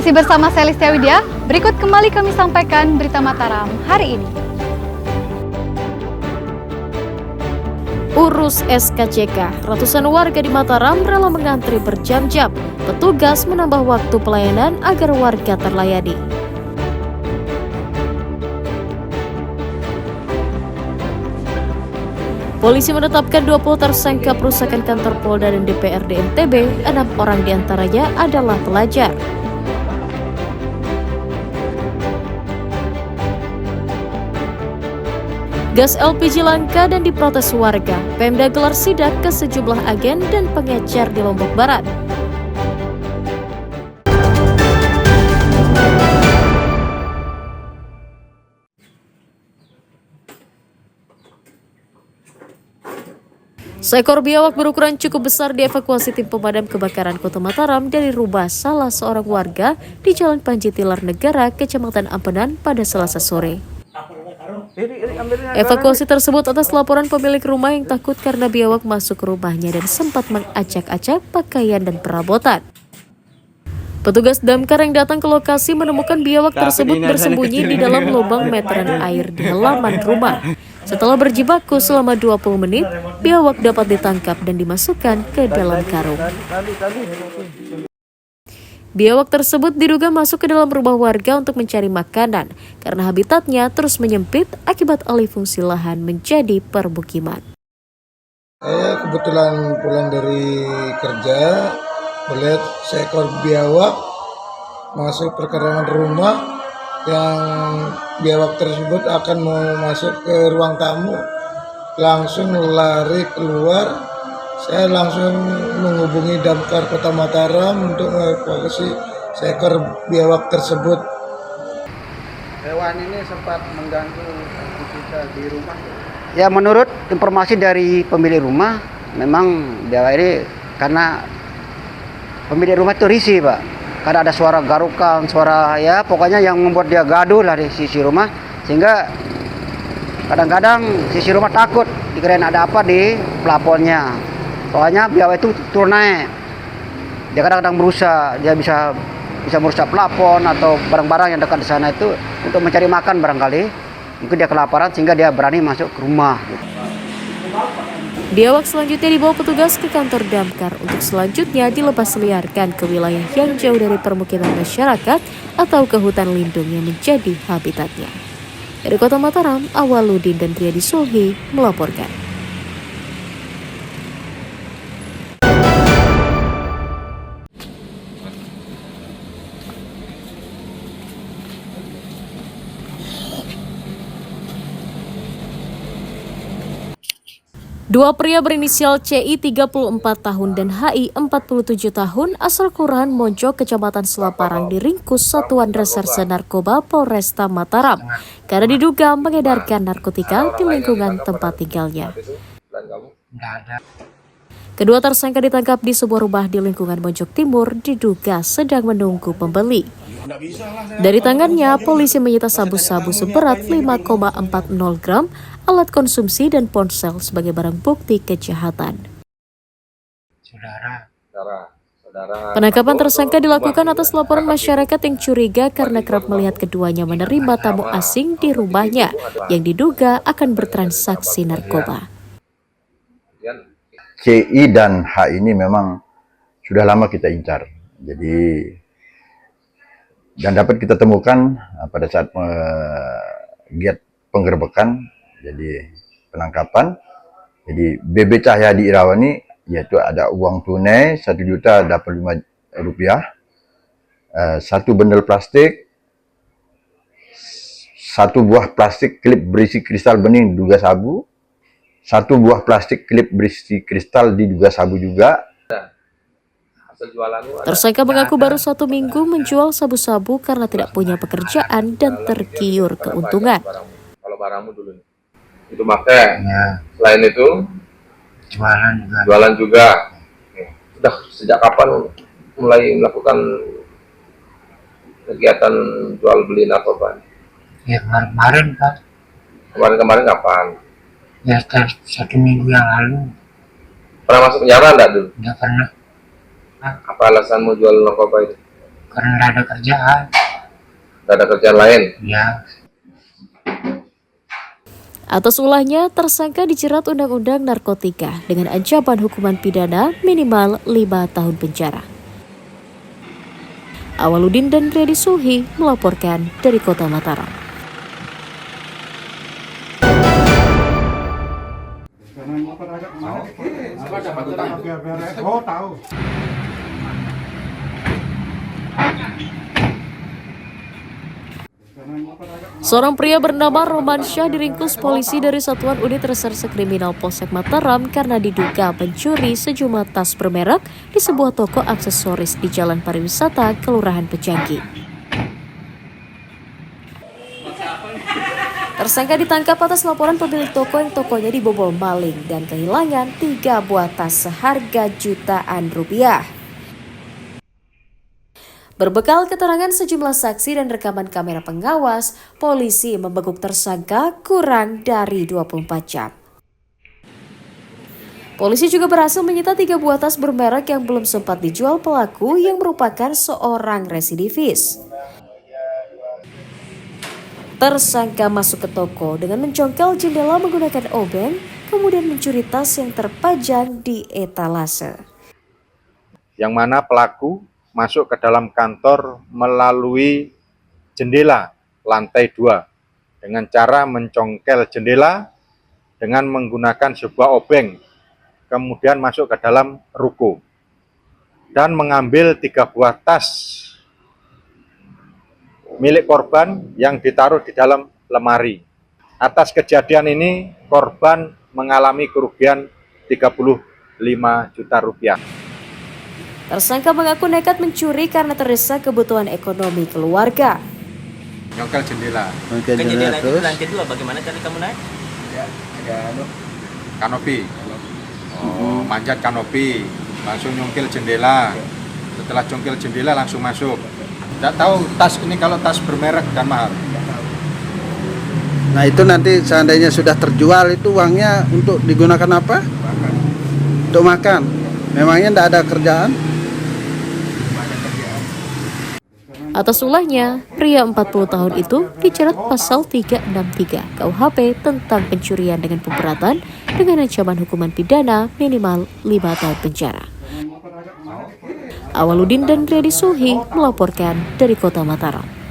Masih bersama saya Listia Widya, berikut kembali kami sampaikan berita Mataram hari ini. Urus SKCK, ratusan warga di Mataram rela mengantri berjam-jam. Petugas menambah waktu pelayanan agar warga terlayani. Polisi menetapkan 20 tersangka perusakan kantor Polda dan DPRD NTB, 6 orang diantaranya adalah pelajar. Gas LPG langka dan diprotes warga. Pemda gelar sidak ke sejumlah agen dan pengecer di Lombok Barat. Seekor biawak berukuran cukup besar dievakuasi tim pemadam kebakaran Kota Mataram dari rumah salah seorang warga di Jalan Panji Tilar Negara, Kecamatan Ampenan pada Selasa sore. Evakuasi tersebut atas laporan pemilik rumah yang takut karena biawak masuk ke rumahnya dan sempat mengacak-acak pakaian dan perabotan. Petugas damkar yang datang ke lokasi menemukan biawak tersebut bersembunyi di dalam lubang meteran air di halaman rumah. Setelah berjibaku selama 20 menit, biawak dapat ditangkap dan dimasukkan ke dalam karung. Biawak tersebut diduga masuk ke dalam rumah warga untuk mencari makanan karena habitatnya terus menyempit akibat alih fungsi lahan menjadi permukiman. Saya kebetulan pulang dari kerja, melihat seekor biawak masuk perkarangan rumah. Yang biawak tersebut akan mau masuk ke ruang tamu, langsung lari keluar. Saya langsung menghubungi Damkar Kota Mataram untuk mengevakuasi seekor biawak tersebut. Hewan ini sempat mengganggu aktivitas di rumah. Ya, menurut informasi dari pemilik rumah, memang biawak ini karena pemilik rumah itu risih, Pak. Karena ada suara garukan, suara ya pokoknya yang membuat dia gaduh lah di sisi rumah, sehingga kadang-kadang sisi rumah takut dikirain ada apa di plafonnya. Soalnya biawak itu turun naik. Dia kadang-kadang berusaha, dia bisa merusak plafon atau barang-barang yang dekat di sana itu untuk mencari makan barangkali. Mungkin dia kelaparan sehingga dia berani masuk ke rumah. Biawak selanjutnya dibawa petugas ke kantor damkar untuk selanjutnya dilepas liarkan ke wilayah yang jauh dari permukiman masyarakat atau ke hutan lindung yang menjadi habitatnya. Dari Kota Mataram, Awaludin dan Riyadi Sulhi melaporkan. Dua pria berinisial CI 34 tahun dan HI 47 tahun asal Kelurahan Monco, Kecamatan Selaparang diringkus Satuan Reserse Narkoba Polresta Mataram karena diduga mengedarkan narkotika di lingkungan tempat tinggalnya. Kedua tersangka ditangkap di sebuah rumah di lingkungan Monjok Timur diduga sedang menunggu pembeli. Dari tangannya, polisi menyita sabu-sabu seberat 5,40 gram, alat konsumsi dan ponsel sebagai barang bukti kejahatan. Penangkapan tersangka dilakukan atas laporan masyarakat yang curiga karena kerap melihat keduanya menerima tamu asing di rumahnya yang diduga akan bertransaksi narkoba. CI dan H ini memang sudah lama kita incar, jadi dan dapat kita temukan pada saat giat penggerbekan, jadi penangkapan. Jadi BB Cahyadi Irawani, yaitu ada uang tunai Rp1.085, satu bendel plastik, satu buah plastik klip berisi kristal bening diduga sabu, satu buah plastik klip berisi kristal diduga sabu juga. Tersangka mengaku baru 1 minggu menjual sabu-sabu karena tidak punya pekerjaan dan tergiur keuntungan. Kalau barangmu dulu itu pakai, selain itu jualan juga. Sudah sejak kapan mulai melakukan kegiatan jual beli narkoba? Ya kemarin Pak. Kemarin kapan? Ya 1 minggu yang lalu. Pernah masuk penjara enggak dulu? Enggak pernah. Apa alasanmu jual narkoba itu? karena nggak ada kerjaan. Nggak ada kerjaan lain. Ya, Atas ulahnya, tersangka dijerat Undang-Undang Narkotika dengan ancaman hukuman pidana minimal 5 tahun penjara. Awaludin dan Redi Suhi melaporkan dari Kota Mataram. Seorang pria bernama Roman Syah diringkus polisi dari Satuan Unit Reserse Kriminal Polsek Mataram karena diduga mencuri sejumlah tas bermerek di sebuah toko aksesoris di Jalan Pariwisata, Kelurahan Pejanggi. Tersangka ditangkap atas laporan pemilik toko yang tokonya dibobol maling dan kehilangan 3 buah tas seharga jutaan rupiah. Berbekal keterangan sejumlah saksi dan rekaman kamera pengawas, polisi membekuk tersangka kurang dari 24 jam. Polisi juga berhasil menyita 3 buah tas bermerek yang belum sempat dijual pelaku yang merupakan seorang residivis. Tersangka masuk ke toko dengan mencongkel jendela menggunakan obeng, kemudian mencuri tas yang terpajang di etalase. Yang mana pelaku masuk ke dalam kantor melalui jendela lantai 2 dengan cara mencongkel jendela dengan menggunakan sebuah obeng, kemudian masuk ke dalam ruko dan mengambil 3 buah tas milik korban yang ditaruh di dalam lemari. Atas kejadian ini korban mengalami kerugian 35 juta rupiah. Tersangka mengaku nekat mencuri karena terdesak kebutuhan ekonomi keluarga. Nyongkel jendela. Ke jendela itu lantai 2, bagaimana cara kamu naik? Ya, ada kanopi. Manjat kanopi, langsung nyongkel jendela. Setelah nyongkel jendela langsung masuk. Tidak tahu tas ini kalau tas bermerek dan mahal. Nah itu nanti seandainya sudah terjual itu uangnya untuk digunakan apa? Makan. Untuk makan. Memangnya tidak ada kerjaan? Atas ulahnya, pria 40 tahun itu dijerat pasal 363 KUHP tentang pencurian dengan pemberatan dengan ancaman hukuman pidana minimal 5 tahun penjara. Awaludin dan Redi Suhi melaporkan dari Kota Mataram.